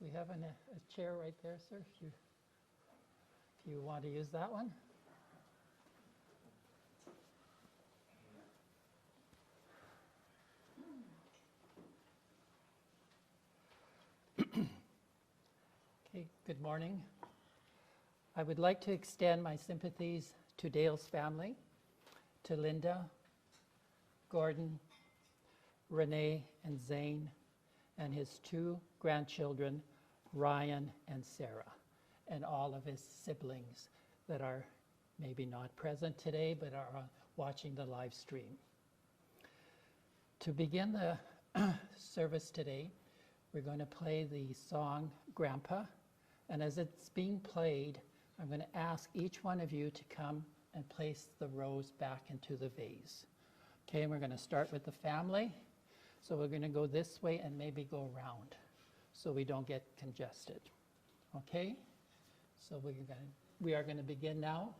We have a chair right there, sir, if you want to use that one. Okay, good morning. I would like to extend my sympathies to Dale's family, to Linda, Gordon, Renee, and Zane, and his two grandchildren, Ryan and Sarah, and all of his siblings that are maybe not present today, but are watching the live stream. To begin the service today, we're going to play the song Grandpa, and as it's being played, I'm going to ask each one of you to come and place the rose back into the vase. Okay, and we're going to start with the family. So we're going to go this way and maybe go around so we don't get congested. Okay? So we are going to begin now.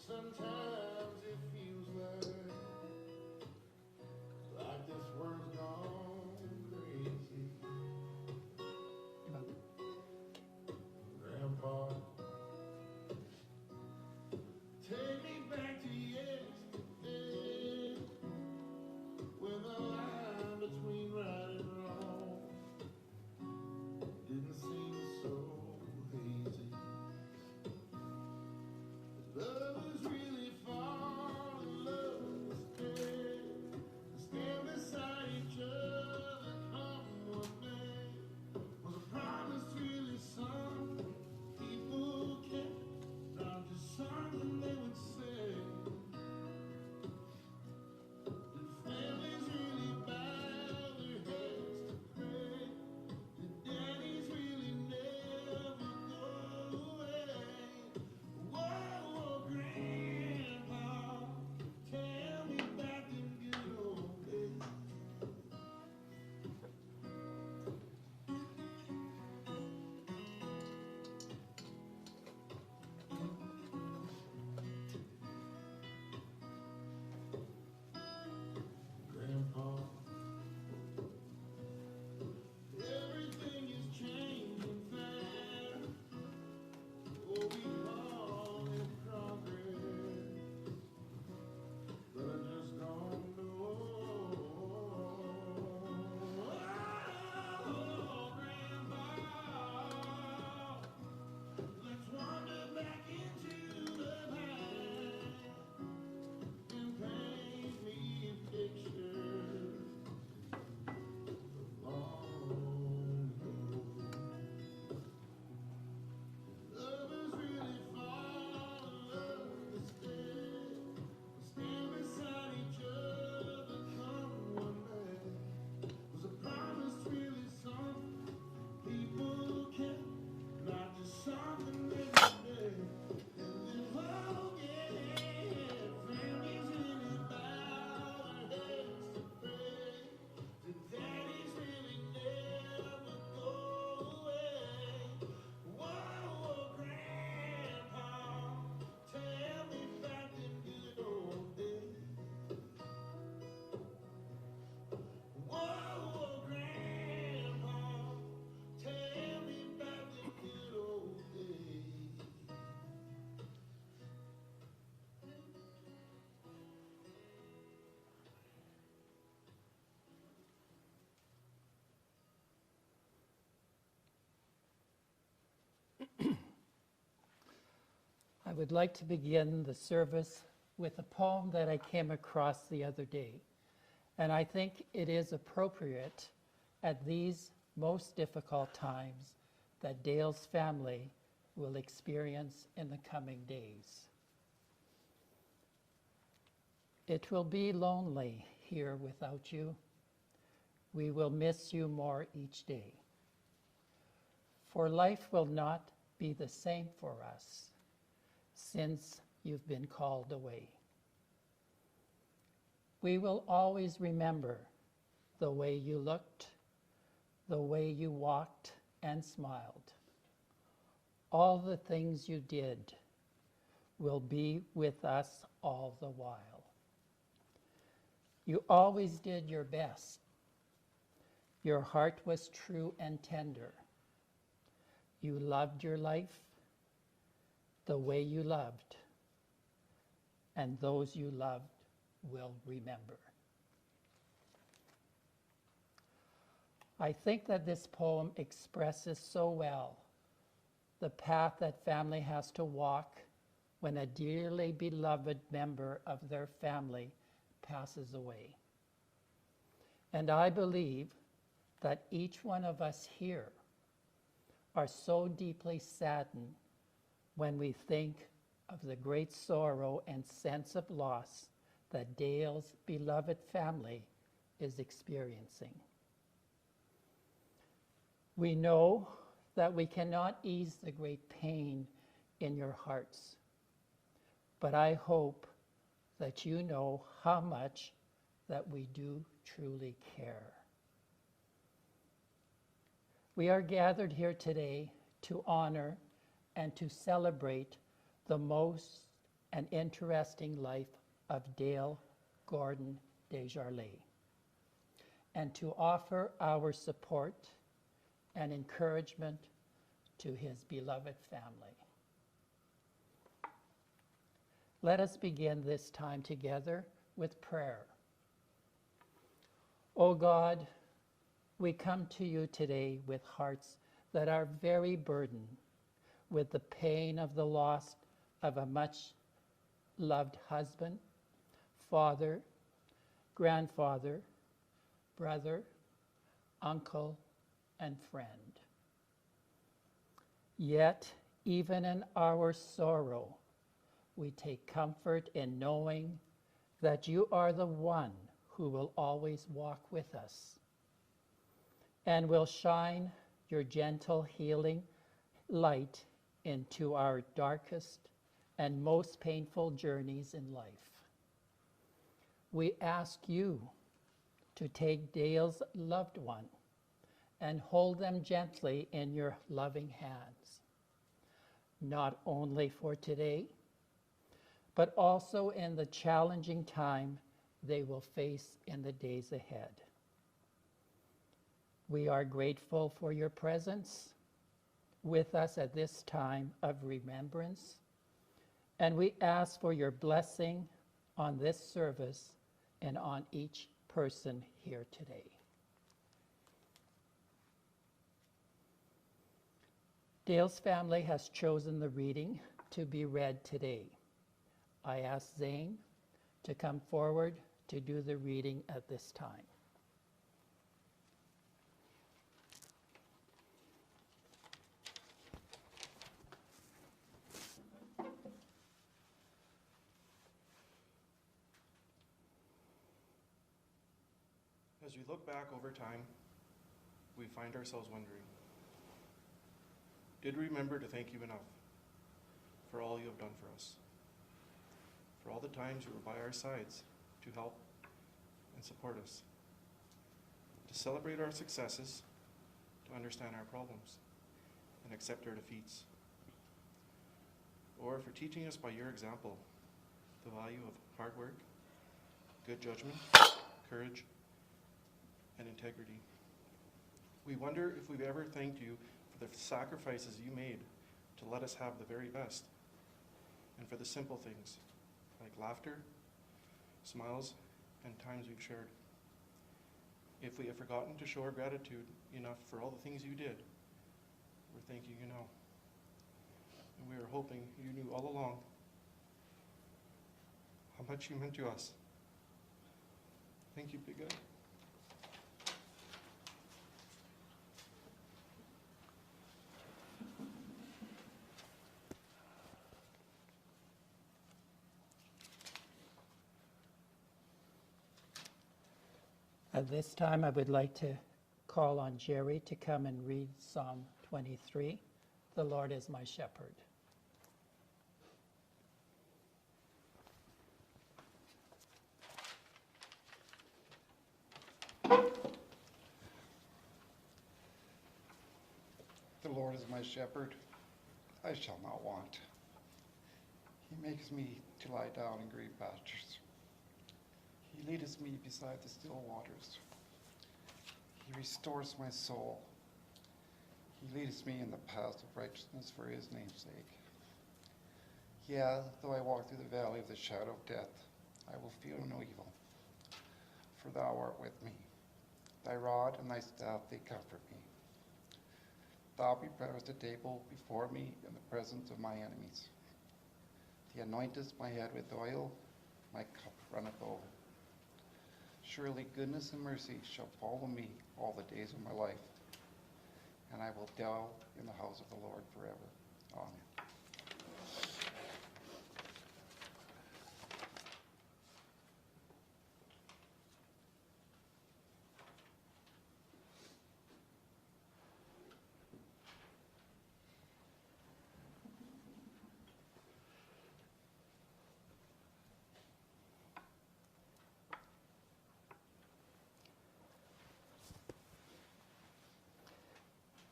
Sometimes it feels like this world's gone crazy. Grandpa, take me back to yesterday, when the line between right and wrong didn't seem so hazy. Love was really fall in love instead, to stand beside each other come one day, was a promise really some people kept, not just something they would say. Did families really bow their heads to pray? Did daddies really never go away? Whoa, Grandpa, tell me about them good old days. Grandpa, everything is changing fast. Oh, we call it progress, but I just don't know. Oh, Grandpa, let's wander back into the past and paint me a picture of long ago. Lovers really fall in love instead, stand beside each other come one day, was a promise really something people kept, not just something they did. And then, oh yeah, families really bow their heads to pray. The daddies really never go away. Whoa, Grandpa, tell me about them good old days. Whoa, Grandpa, tell me about them good old days. I would like to begin the service with a poem that I came across the other day. And I think it is appropriate at these most difficult times that Dale's family will experience in the coming days. It will be lonely here without you. We will miss you more each day. For life will not be the same for us since you've been called away. We will always remember the way you looked, the way you walked and smiled. All the things you did will be with us all the while. You always did your best. Your heart was true and tender. You loved your life the way you loved, and those you loved will remember. I think that this poem expresses so well the path that family has to walk when a dearly beloved member of their family passes away. And I believe that each one of us here are so deeply saddened when we think of the great sorrow and sense of loss that Dale's beloved family is experiencing. We know that we cannot ease the great pain in your hearts, but I hope that you know how much that we do truly care. We are gathered here today to honor and to celebrate the most and interesting life of Dale Gordon Desjarlais, and to offer our support and encouragement to his beloved family. Let us begin this time together with prayer. O God, we come to you today with hearts that are very burdened with the pain of the loss of a much loved husband, father, grandfather, brother, uncle, and friend. Yet, even in our sorrow, we take comfort in knowing that you are the one who will always walk with us and will shine your gentle healing light into our darkest and most painful journeys in life. We ask you to take Dale's loved one and hold them gently in your loving hands, not only for today, but also in the challenging time they will face in the days ahead. We are grateful for your presence with us at this time of remembrance, and we ask for your blessing on this service and on each person here today. Dale's family has chosen the reading to be read today. I ask Zane to come forward to do the reading at this time. As we look back over time, we find ourselves wondering, did we remember to thank you enough for all you have done for us? For all the times you were by our sides to help and support us, to celebrate our successes, to understand our problems, and accept our defeats. Or for teaching us by your example the value of hard work, good judgment, courage, and integrity. We wonder if we've ever thanked you for the sacrifices you made to let us have the very best, and for the simple things like laughter, smiles, and times we've shared. If we have forgotten to show our gratitude enough for all the things you did, we're thanking you now. And we are hoping you knew all along how much you meant to us. Thank you, big guy. At this time, I would like to call on Jerry to come and read Psalm 23, "The Lord is my shepherd." Lord is my shepherd, I shall not want. He makes me to lie down in green pastures. He leadeth me beside the still waters. He restores my soul. He leadeth me in the paths of righteousness for his name's sake. Yeah, though I walk through the valley of the shadow of death, I will fear no evil, for thou art with me. Thy rod and thy staff, they comfort me. Thou preparest a table before me in the presence of my enemies. Thou anointest my head with oil, my cup runneth over. Surely goodness and mercy shall follow me all the days of my life, and I will dwell in the house of the Lord forever. Amen.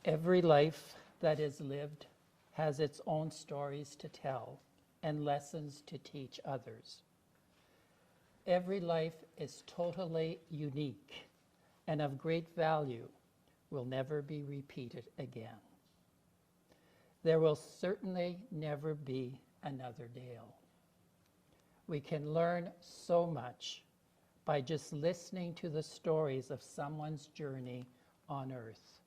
Every life that is lived has its own stories to tell and lessons to teach others. Every life is totally unique and of great value, will never be repeated again. There will certainly never be another Dale. We can learn so much by just listening to the stories of someone's journey on earth.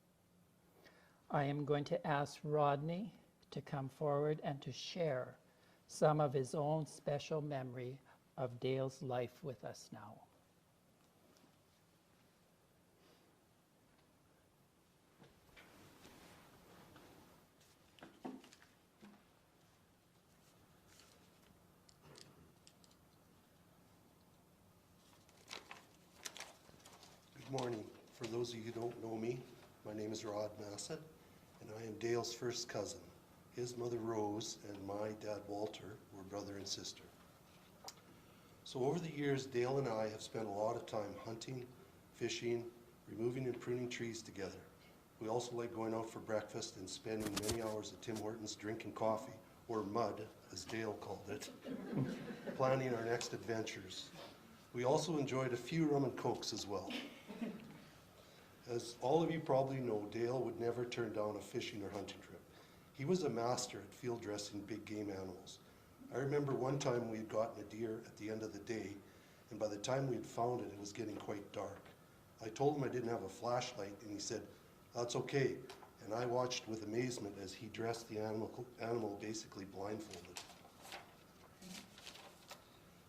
I am going to ask Rodney to come forward and to share some of his own special memory of Dale's life with us now. Good morning. For those of you who don't know me, my name is Rod Massett, and I am Dale's first cousin. His mother Rose and my dad Walter were brother and sister. So over the years, Dale and I have spent a lot of time hunting, fishing, removing and pruning trees together. We also like going out for breakfast and spending many hours at Tim Hortons drinking coffee, or mud, as Dale called it, planning our next adventures. We also enjoyed a few rum and cokes as well. As all of you probably know, Dale would never turn down a fishing or hunting trip. He was a master at field dressing big game animals. I remember one time we had gotten a deer at the end of the day, and by the time we had found it, it was getting quite dark. I told him I didn't have a flashlight, and he said, "That's okay." And I watched with amazement as he dressed the animal basically blindfolded.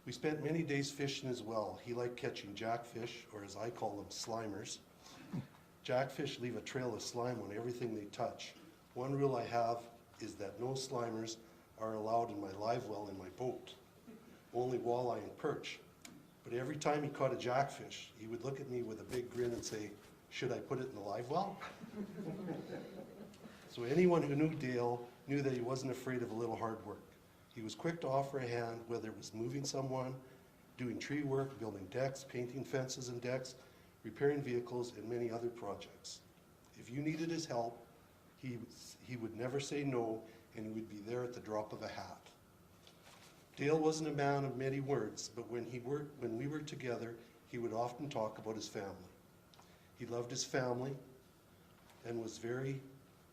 We spent many days fishing as well. He liked catching jackfish, or as I call them, slimers. Jackfish leave a trail of slime on everything they touch. One rule I have is that no slimers are allowed in my live well in my boat, only walleye and perch. But every time he caught a jackfish, he would look at me with a big grin and say, "Should I put it in the live well?" So anyone who knew Dale knew that he wasn't afraid of a little hard work. He was quick to offer a hand, whether it was moving someone, doing tree work, building decks, painting fences and decks, repairing vehicles, and many other projects. If you needed his help, he would never say no, and he would be there at the drop of a hat. Dale wasn't a man of many words, but when we were together, he would often talk about his family. He loved his family and was very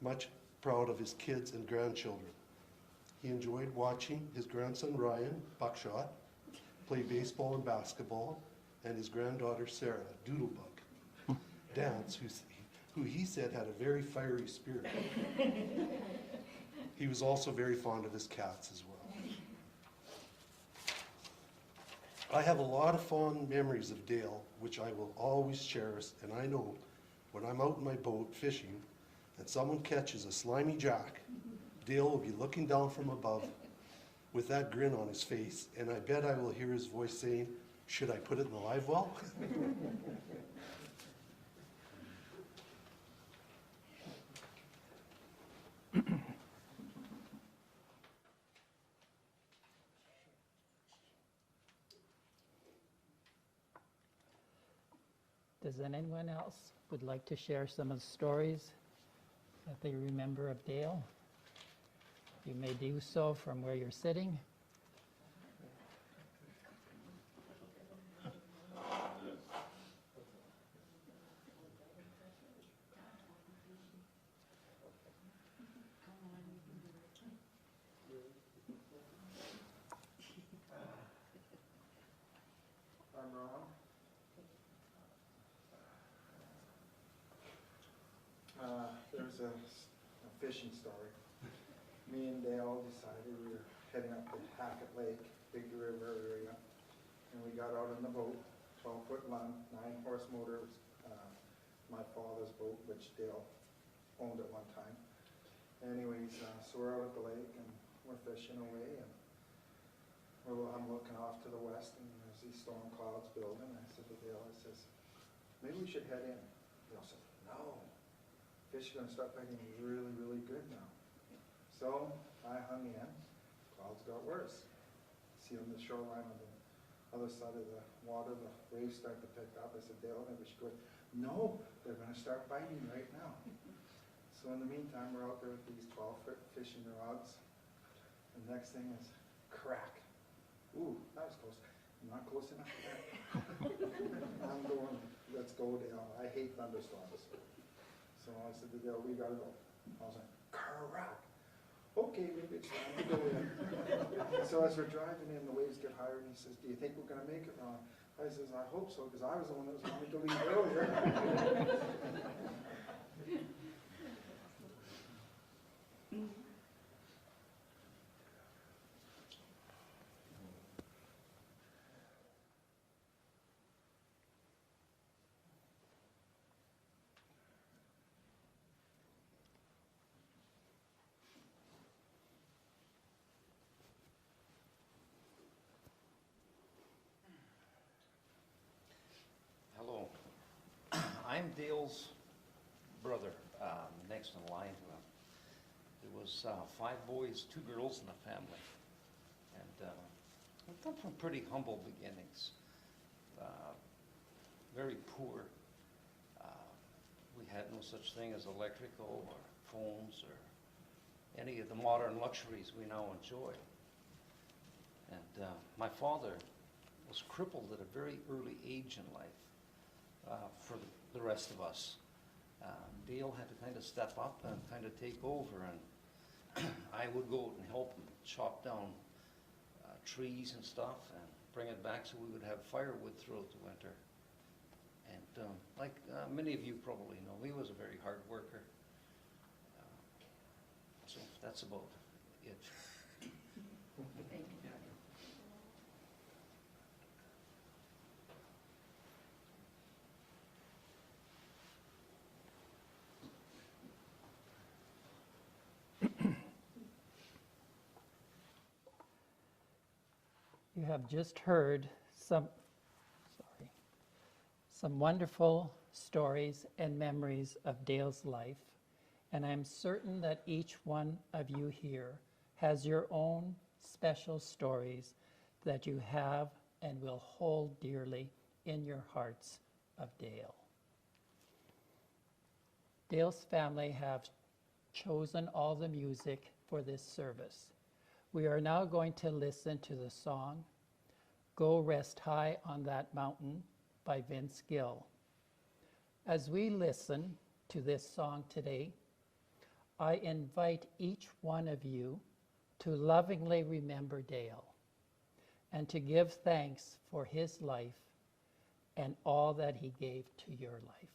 much proud of his kids and grandchildren. He enjoyed watching his grandson Ryan, Buckshot, play baseball and basketball, and his granddaughter Sarah, Doodlebug, dance, who he said had a very fiery spirit. He was also very fond of his cats as well. I have a lot of fond memories of Dale, which I will always cherish, and I know when I'm out in my boat fishing and someone catches a slimy jack, Dale will be looking down from above with that grin on his face, and I bet I will hear his voice saying, "Should I put it in the live well?" Does anyone else would like to share some of the stories that they remember of Dale. You may do so from where you're sitting. I'm Ron. There's a fishing story. Me and Dale decided we were heading up to Hackett Lake, Big River area, and we got out on the boat, 12-foot long, 9-horse motor. It was my father's boat, which Dale owned at one time. Anyways, so we're out at the lake and we're fishing away, and I'm looking off to the west, and there's these storm clouds building. I said to Dale, I says, maybe we should head in. Dale said, no, fish are gonna start biting really, really good now. So I hung in, clouds got worse. See on the shoreline on the other side of the water, the waves start to pick up. I said, Dale, maybe we should go in. No, they're gonna start biting right now. So in the meantime, we're out there with these 12-foot fishing rods. The next thing is crack. Ooh, that was close. Not close enough yet. I'm going, let's go, Dale. I hate thunderstorms. So I said to Dale, we gotta go. I was like, crack. Okay, maybe it's time to go in. So as we're driving in, the waves get higher, and he says, do you think we're gonna make it, Ron? I says, I hope so, because I was the one that was wanting to leave earlier. Hello. I'm Dale's brother, next in line. There was 5 boys, 2 girls in the family. And we come from pretty humble beginnings. Very poor. We had no such thing as electrical or phones or any of the modern luxuries we now enjoy. And my father was crippled at a very early age in life for the rest of us. Dale had to kind of step up and kind of take over, and I would go out and help him chop down trees and stuff and bring it back so we would have firewood throughout the winter. And like many of you probably know, he was a very hard worker. So that's about it. You have just heard some wonderful stories and memories of Dale's life, and I'm certain that each one of you here has your own special stories that you have and will hold dearly in your hearts of Dale. Dale's family have chosen all the music for this service. We are now going to listen to the song, Go Rest High on That Mountain by Vince Gill. As we listen to this song today, I invite each one of you to lovingly remember Dale and to give thanks for his life and all that he gave to your life.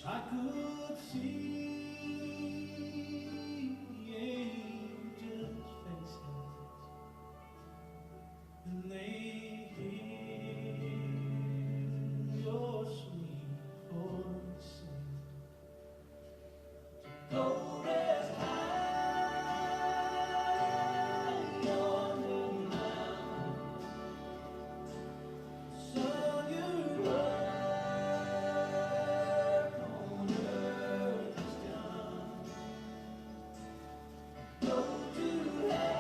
I could see the angels' faces and they hear your sweet voice sing. Go rest high on the mountain, son, your work on earth is done. Go to heaven,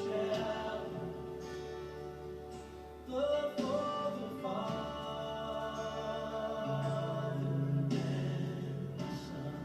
shout the Father, Father, and the Son.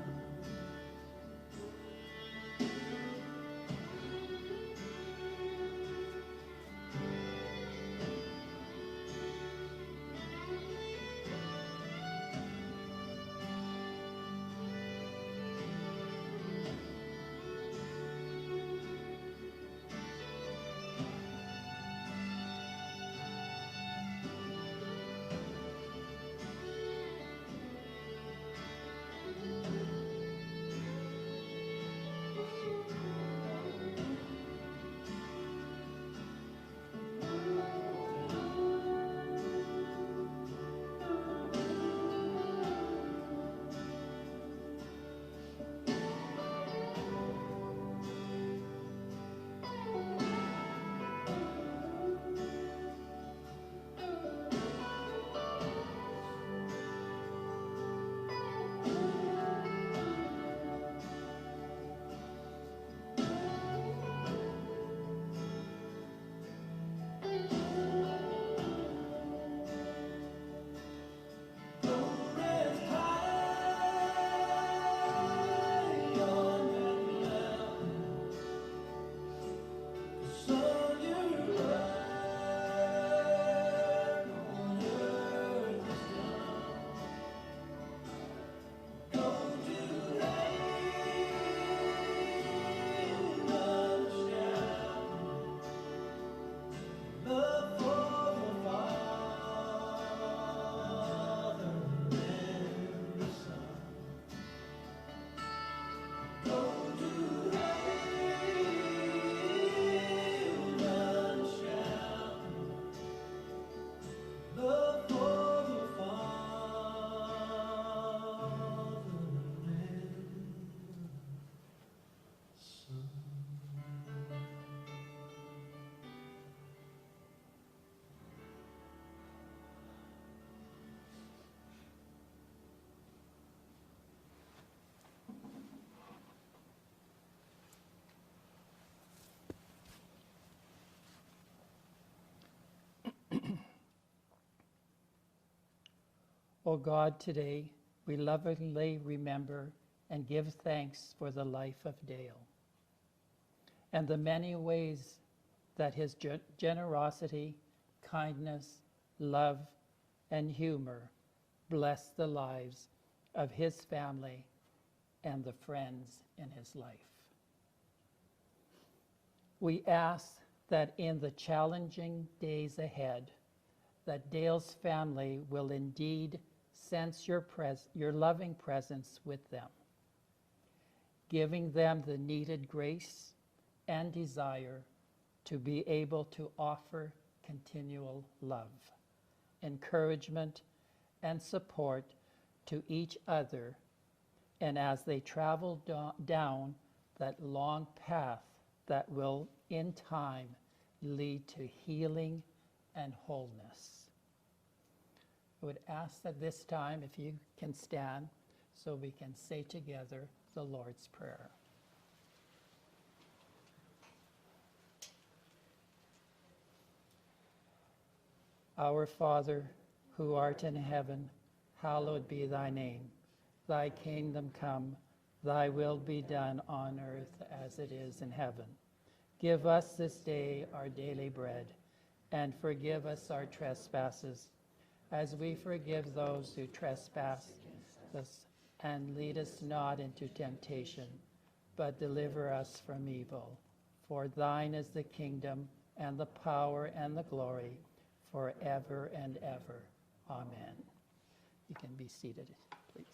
Go rest high on that mountain, son, your work on earth is done. Go to heaven, shout the Father, Father, and the Son. Go to heaven, shout the Father, Father, and Son. O God, today we lovingly remember and give thanks for the life of Dale and the many ways that his generosity, kindness, love, and humor bless the lives of his family and the friends in his life. We ask that in the challenging days ahead, that Dale's family will indeed sense your loving presence with them, giving them the needed grace and desire to be able to offer continual love, encouragement, and support to each other, and as they travel down that long path that will in time lead to healing and wholeness. I would ask that this time, if you can stand, so we can say together the Lord's Prayer. Our Father, who art in heaven, hallowed be thy name. Thy kingdom come, thy will be done on earth as it is in heaven. Give us this day our daily bread, and forgive us our trespasses, as we forgive those who trespass against us. And lead us not into temptation, but deliver us from evil. For thine is the kingdom, and the power, and the glory, forever and ever. Amen. You can be seated, please.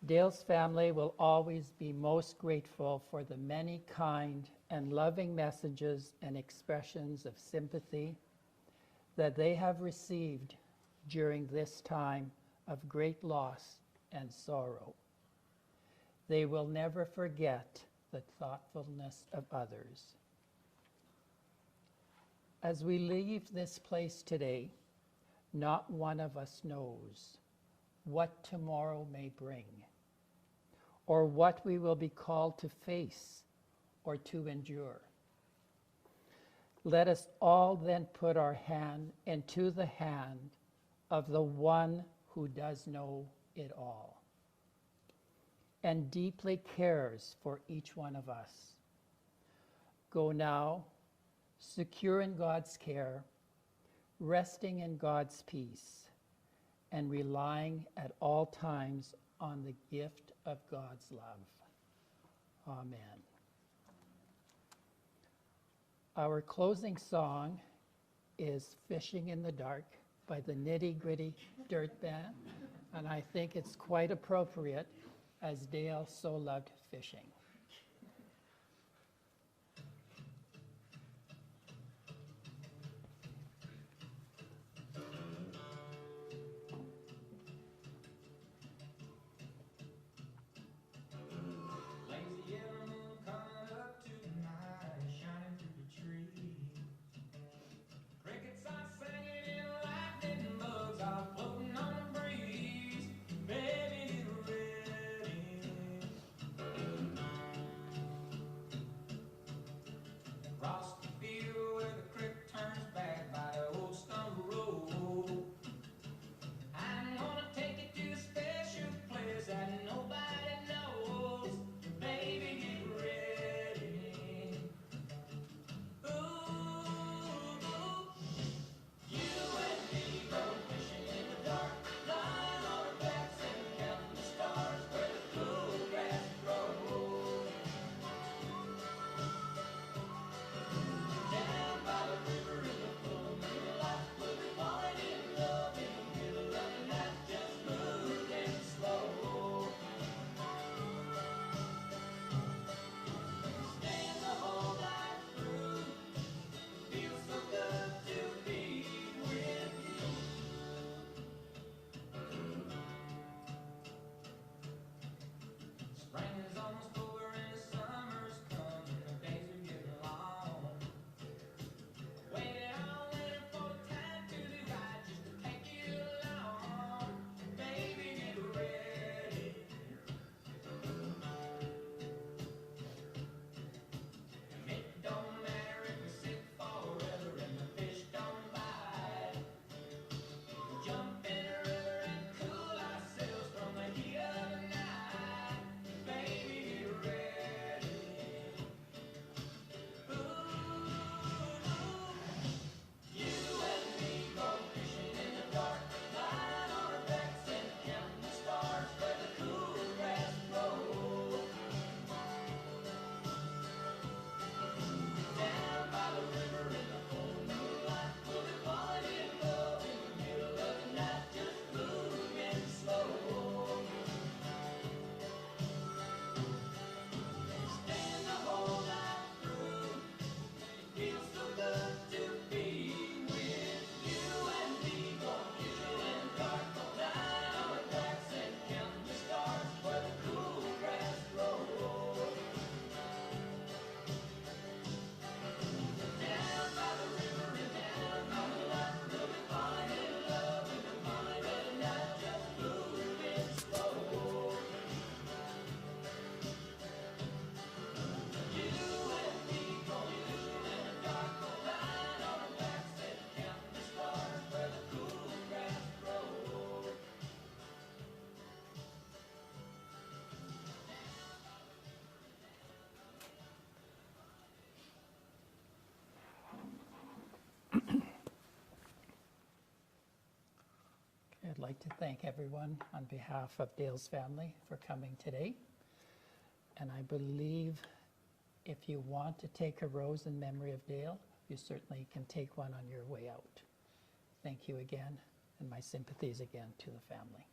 Dale's family will always be most grateful for the many kind and loving messages and expressions of sympathy that they have received during this time of great loss and sorrow. They will never forget the thoughtfulness of others. As we leave this place today, not one of us knows what tomorrow may bring, or what we will be called to face or to endure. Let us all then put our hand into the hand of the one who does know it all and deeply cares for each one of us. Go now, secure in God's care, resting in God's peace, and relying at all times on the gift of God's love. Amen. Our closing song is Fishing in the Dark by the Nitty Gritty Dirt Band, and I think it's quite appropriate as Dale so loved fishing. Lazy yellow moon coming up tonight, shining through the trees. Crickets are singing and lightning bugs are floating on the breeze. Baby, get ready. Across the field where the creek turns back by the old stump road, I'm gonna take you to a special place that nobody knows. Baby, get ready. Ooh, you and me go fishing in the dark, lying on our backs and counting the stars where the cool grass grows. Down by the river in the full moonlight, we'll be falling in love in the middle of the night, just moving slow. Staying the whole night through, feels so good to be with you. Spring is almost over and the summer's coming, the days are getting long. Waiting all winter for the time to be right, just to take you along. Baby, get ready. And it don't matter if we sit forever and the fish don't bite. We'll jump in the river and cool ourselves from the heat of the night. Baby, get ready. Ooh, you and me go fishing in the dark, lying on our backs and counting the stars where the cool grass grows. Down by the river in the full moonlight, we'll be falling in love in the middle of the night, just moving slow. Staying the whole night through, feels so good to be with you and me. Going fishing in the dark, lying on our backs and counting the stars where the cool grass grows. Down by the river and down by the light, we'll be falling in love in the morning and the night, just moving slow. You and me going fishing in the dark, lying on our backs and counting the stars where the cool grass grows. I'd like to thank everyone on behalf of Dale's family for coming today. And I believe if you want to take a rose in memory of Dale, you certainly can take one on your way out. Thank you again, and my sympathies again to the family.